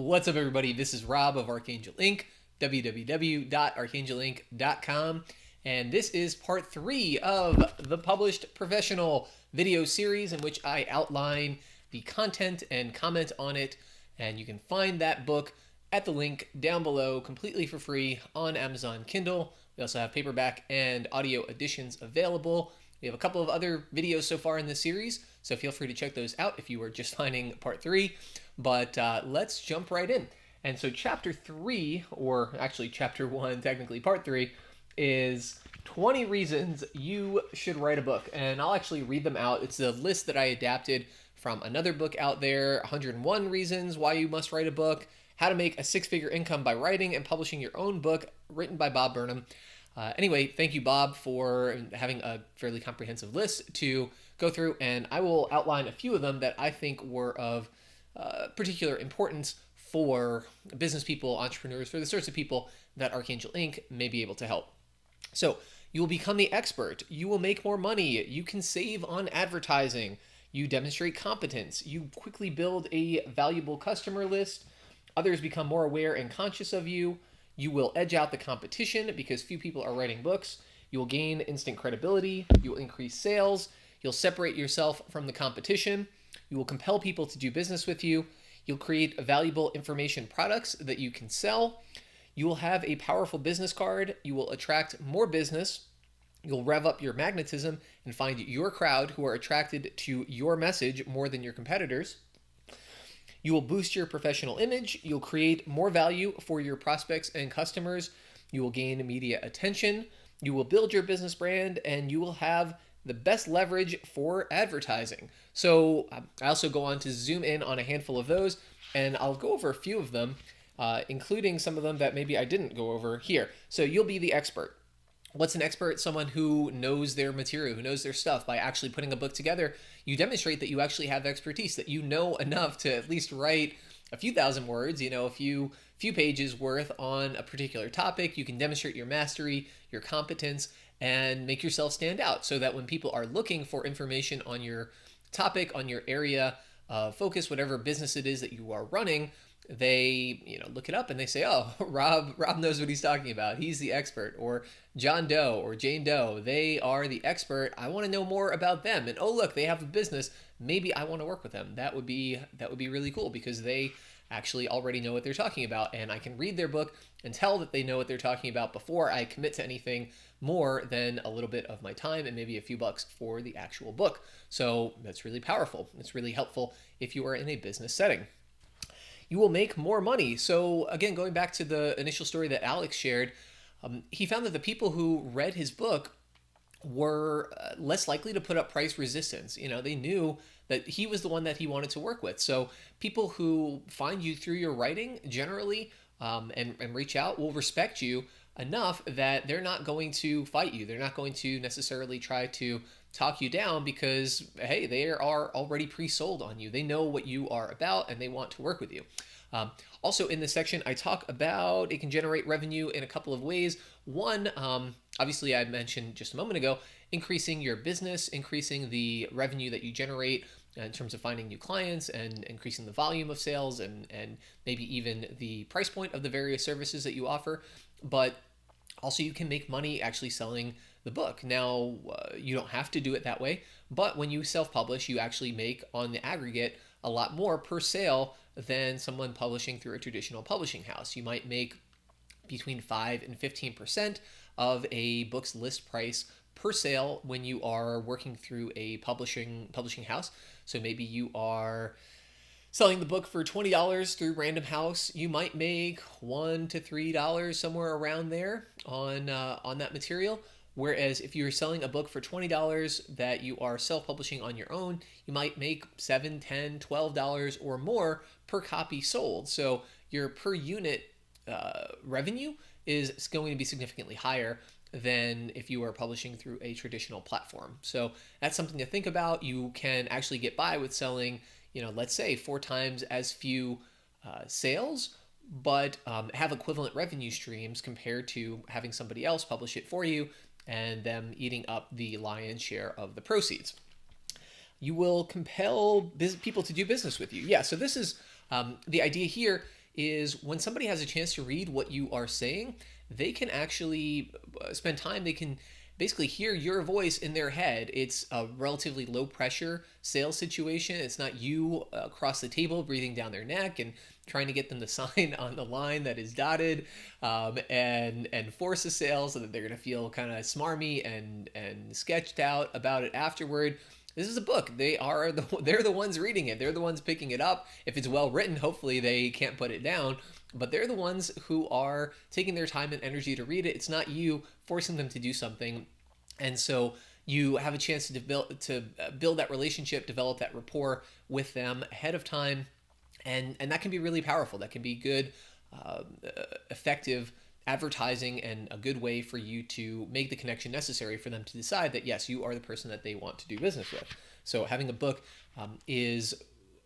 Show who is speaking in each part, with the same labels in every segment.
Speaker 1: What's up, everybody? This is Rob of Archangel Inc., www.archangelinc.com, and this is part 3 of the Published Professional video series in which I outline the content and comment on it, and you can find that book at the link down below completely for free on Amazon Kindle. We also have paperback and audio editions available. We have a couple of other videos so far in this series, so feel free to check those out if you were just finding part 3. But let's jump right in. And so chapter 3, or actually chapter 1, technically part 3, is 20 reasons you should write a book. And I'll actually read them out. It's a list that I adapted from another book out there, 101 Reasons Why You Must Write a Book, How to Make a Six-Figure Income by Writing and Publishing Your Own Book, written by Bob Burnham. Anyway, thank you, Bob, for having a fairly comprehensive list to go through, and I will outline a few of them that I think were of particular importance for business people, entrepreneurs, for the sorts of people that Archangel Inc. may be able to help. So you will become the expert. You will make more money. You can save on advertising. You demonstrate competence. You quickly build a valuable customer list. Others become more aware and conscious of you. You will edge out the competition because few people are writing books. You will gain instant credibility. You will increase sales. You'll separate yourself from the competition. You will compel people to do business with you. You'll create valuable information products that you can sell. You will have a powerful business card. You will attract more business. You'll rev up your magnetism and find your crowd who are attracted to your message more than your competitors. You will boost your professional image. You'll create more value for your prospects and customers. You will gain media attention. You will build your business brand, and you will have the best leverage for advertising. So I also go on to zoom in on a handful of those, and I'll go over a few of them, including some of them that maybe I didn't go over here. So you'll be the expert. What's an expert? Someone who knows their material, who knows their stuff. By actually putting a book together, you demonstrate that you actually have expertise, that you know enough to at least write a few thousand words, a few pages worth on a particular topic. You can demonstrate your mastery, your competence, and make yourself stand out so that when people are looking for information on your topic, on your area of focus, whatever business it is that you are running, they look it up and they say, oh, Rob knows what he's talking about. He's the expert. Or John Doe or Jane Doe, they are the expert. I want to know more about them. And oh, look, they have a business. Maybe I want to work with them. That would be really cool because they actually already know what they're talking about, and I can read their book and tell that they know what they're talking about before I commit to anything more than a little bit of my time and maybe a few bucks for the actual book. So that's really powerful. It's really helpful if you are in a business setting. You will make more money. So again, going back to the initial story that Alex shared, he found that the people who read his book were less likely to put up price resistance. They knew that he was the one that he wanted to work with. So people who find you through your writing generally and reach out will respect you enough that they're not going to fight you. They're not going to necessarily try to talk you down because, hey, they are already pre-sold on you. They know what you are about and they want to work with you. Also in this section, I talk about it can generate revenue in a couple of ways. One, obviously I mentioned just a moment ago, increasing your business, increasing the revenue that you generate in terms of finding new clients and increasing the volume of sales and maybe even the price point of the various services that you offer. But also you can make money actually selling the book. Now, you don't have to do it that way, but when you self-publish, you actually make on the aggregate a lot more per sale than someone publishing through a traditional publishing house. You might make between 5 and 15% of a book's list price per sale when you are working through a publishing house. So maybe you are selling the book for $20 through Random House. You might make $1 to $3 somewhere around there on that material. Whereas if you're selling a book for $20 that you are self-publishing on your own, you might make $7, $10, $12 or more per copy sold. So your per unit revenue is going to be significantly higher than if you are publishing through a traditional platform. So that's something to think about. You can actually get by with selling, let's say 4 times as few sales, but have equivalent revenue streams compared to having somebody else publish it for you and them eating up the lion's share of the proceeds. You will compel people to do business with you. Yeah, so this is the idea here is when somebody has a chance to read what you are saying, they can actually spend time, they can basically hear your voice in their head. It's a relatively low pressure sales situation. It's not you across the table breathing down their neck and trying to get them to sign on the line that is dotted, and force a sale so that they're going to feel kind of smarmy and sketched out about it afterward. This is a book. They're the ones reading it. They're the ones picking it up. If it's well written, hopefully they can't put it down. But they're the ones who are taking their time and energy to read it. It's not you forcing them to do something. And so you have a chance to build that relationship, develop that rapport with them ahead of time. And that can be really powerful. That can be good, effective advertising, and a good way for you to make the connection necessary for them to decide that, yes, you are the person that they want to do business with. So having a book is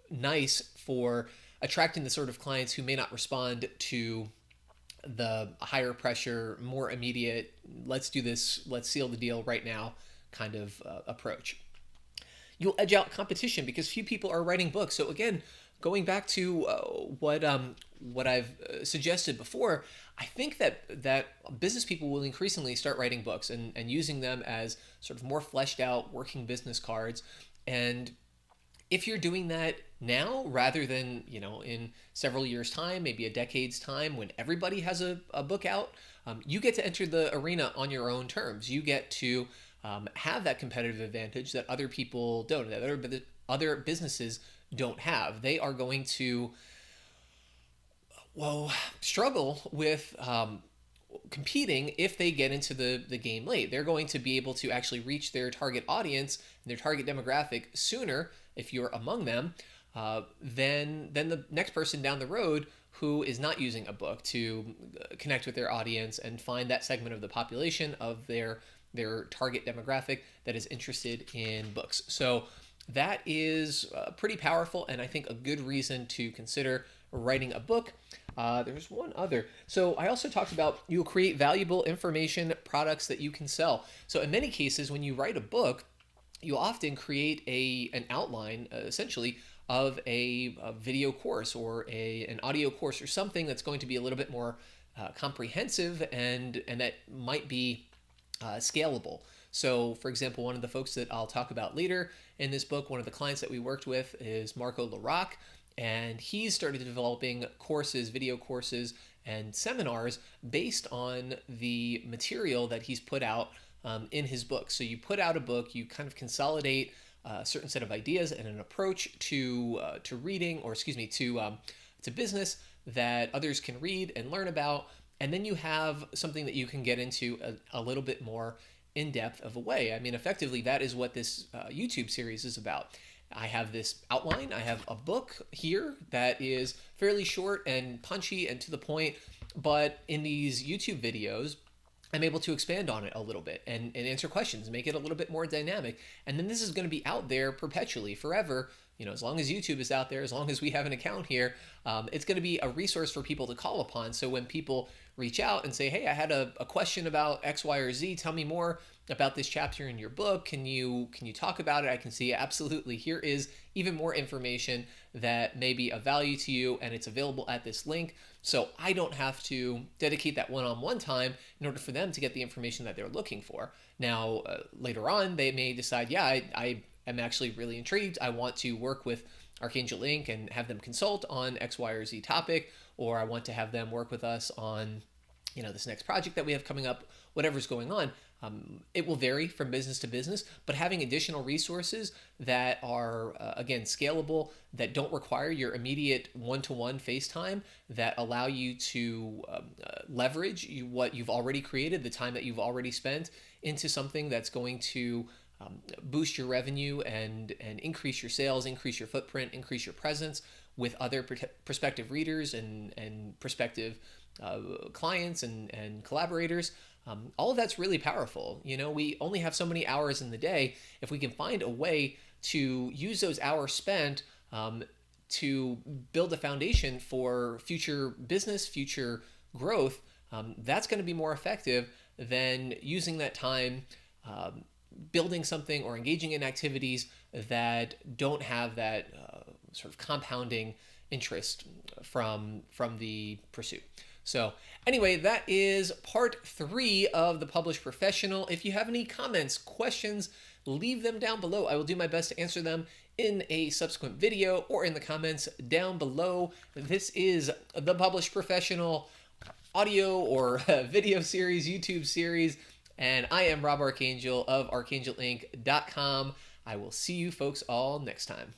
Speaker 1: nice for attracting the sort of clients who may not respond to the higher pressure, more immediate, let's do this, let's seal the deal right now kind of approach. You'll edge out competition because few people are writing books. So again, going back to what I've suggested before, I think that business people will increasingly start writing books and using them as sort of more fleshed out working business cards. And if you're doing that now rather than, in several years' time, maybe a decade's time, when everybody has a book out, you get to enter the arena on your own terms. You get to have that competitive advantage that other people don't, that other businesses don't have. They are going to, struggle with competing if they get into the game late. They're going to be able to actually reach their target audience, their target demographic sooner if you're among them, than the next person down the road who is not using a book to connect with their audience and find that segment of the population of their target demographic that is interested in books. So that is pretty powerful, and I think a good reason to consider writing a book. There's one other. So I also talked about you'll create valuable information products that you can sell. So in many cases, when you write a book, you often create an outline, essentially, of a video course or an audio course or something that's going to be a little bit more comprehensive and that might be scalable. So, for example, one of the folks that I'll talk about later in this book, one of the clients that we worked with is LeRoc, and he's started developing courses, video courses, and seminars based on the material that he's put out in his book. So you put out a book, you kind of consolidate a certain set of ideas and an approach to reading, or to business that others can read and learn about, and then you have something that you can get into a little bit more in-depth of a way. I mean, effectively, that is what this YouTube series is about. I have this outline. I have a book here that is fairly short and punchy and to the point, but in these YouTube videos, I'm able to expand on it a little bit and answer questions, make it a little bit more dynamic. And then this is going to be out there perpetually, forever. As long as YouTube is out there, as long as we have an account here, it's going to be a resource for people to call upon. So when people reach out and say, hey, I had a question about X, Y, or Z, tell me more about this chapter in your book. Can you talk about it? I can see absolutely. Here is even more information that may be of value to you, and it's available at this link. So I don't have to dedicate that one-on-one time in order for them to get the information that they're looking for. Now, later on, they may decide, yeah, I am actually really intrigued. I want to work with Archangel Inc. and have them consult on X, Y, or Z topic, or I want to have them work with us on, this next project that we have coming up, whatever's going on. It will vary from business to business, but having additional resources that are, again, scalable, that don't require your immediate one-to-one FaceTime, that allow you to leverage what you've already created, the time that you've already spent, into something that's going to boost your revenue and increase your sales, increase your footprint, increase your presence with other prospective readers and prospective clients and collaborators. All of that's really powerful. We only have so many hours in the day. If we can find a way to use those hours spent to build a foundation for future business, future growth, that's going to be more effective than using that time building something or engaging in activities that don't have that sort of compounding interest from the pursuit. So anyway, that is part 3 of The Published Professional. If you have any comments, questions, leave them down below. I will do my best to answer them in a subsequent video or in the comments down below. This is The Published Professional audio or video series, YouTube series, and I am Rob Archangel of archangelinc.com. I will see you folks all next time.